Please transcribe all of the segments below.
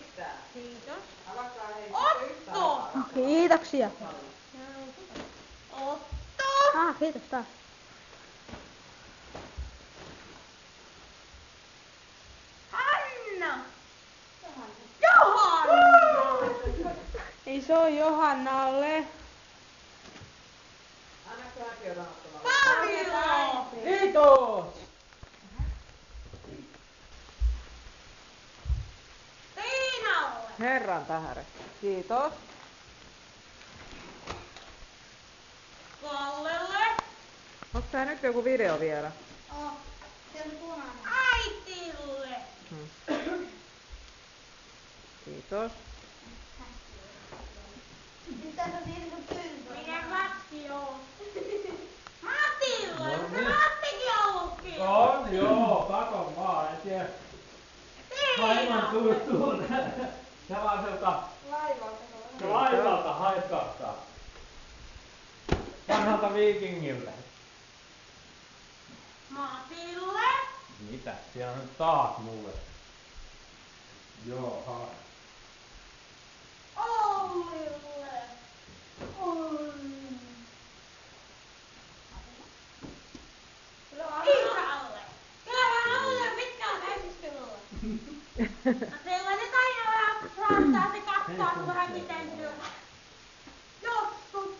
Mistään. Kiitos. Alkaa hei. Otto! Kiitoksia. Otto! Kiitos taas. Hanna! Johanna! Iso Johannalle. Annakko mäkin otan ottamaan? Pavilo! Kiitos! Tiinalle! Herran tähden. Kiitos. Kallelle! Onko tää nyt joku video vielä? Se on punainen. Äitille! Kiitos. Mikä läski on? Matille! No Onko niin. Mattikin ollutkin? On joo, katon vaan, en tiedä. Aivan tuuttuu sellaiselta laivalta haiskahtaa. Vanhalta viikingiltä. Matille! Mitä? Siellä on nyt taas mulle. Joo, Ollille! Isälle! Kyllähän Olli on pitkään täysiskelulla. No sillä nyt aina vähän saattaa se kattaa, kun vähän miten syö. Joskus.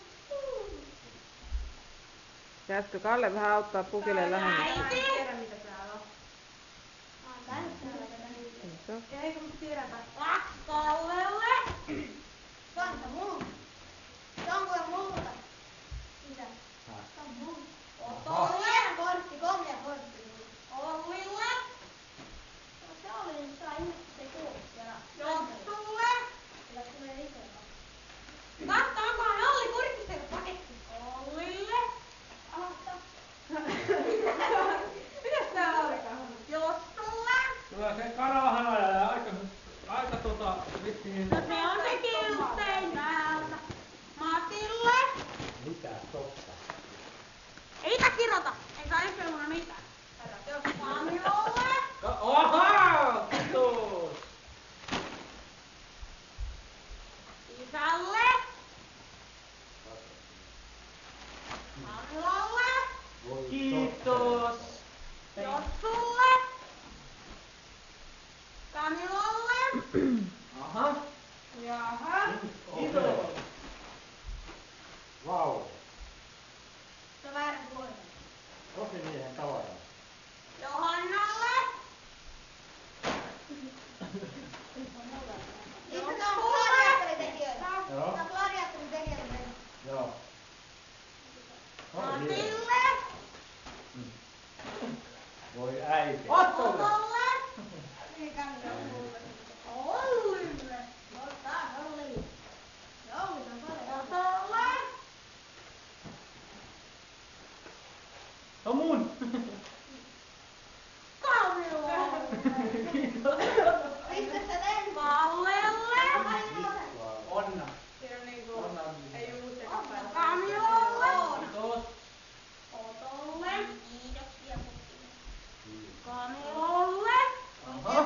Pitäisikö Kalle vähän auttaa pukille lähemmäs? Äiti! Kiitos. Eikö mut tiedätä? Läks Kallelle! Kanta multa. Onko multa? Mitä? Se on multa. Otolle! Kortti, komea kortti. Ollille! No se oli nyt saa ihmiset se kuulu siellä. Jossulle! Kyllä tulee itse. Katso, onkohan Olli kurkistellut paketti? Ollille! Aloittaa. Mitäs tää alkaa? Jossulle! kyllä se kanavahan ajaa aika vissiin. No se on se kiltein täältä. Matille! Mitä totta? Ei sitä kirota! Ei saa yhtään mitään. Kamilolle! Oha! Kiitos! Isälle! Kamilolle! Kiitos! Jossulle! Kamilolle! Aha! Jaha! Kiitos! Vau! Se on väärä puolella. Osimiehen tavara. Johannalle! Joo. Joo. Matille! Voi äiti. Otolle! Ollille! Otolle! No mun! Kamilolle! Kiitos! Kallelle! Onna! Onna! Kamilolle! Kiitos! Otolle! Kamilolle! Aha!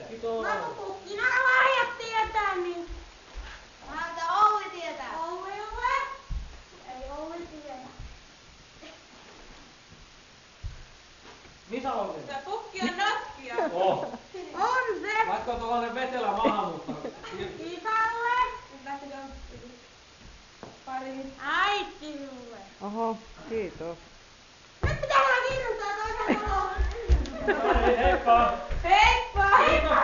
Kiitos! No kun pukki nämä lahjat tietää, niin Ollille! Ei Olli tiedä. Missä on Se pukki on notkia. Oh! On se! Vaikka on tuollainen vetelä maahanmuuttanut. Isälle! Äitille! Oho, kiitos. Nyt pitää olla kirjoittaa toisen puolella. No niin, heippa! Heippa! Kiitos,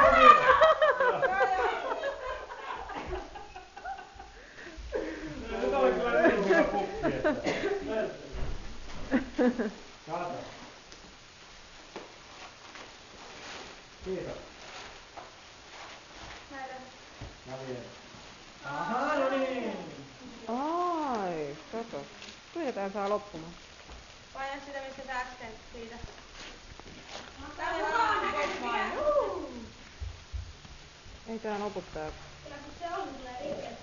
Nyt oli kyllä niin hyvä pukki, että... Kato. Kiitos. Mä vien. Aha, no niin. Ai, kato. Kuinka tää saa loppumaan? Paina sitä, missä sä äsken siitä. Ei tää lopu tää. Kyllä kun se on, tulee liikkeelle.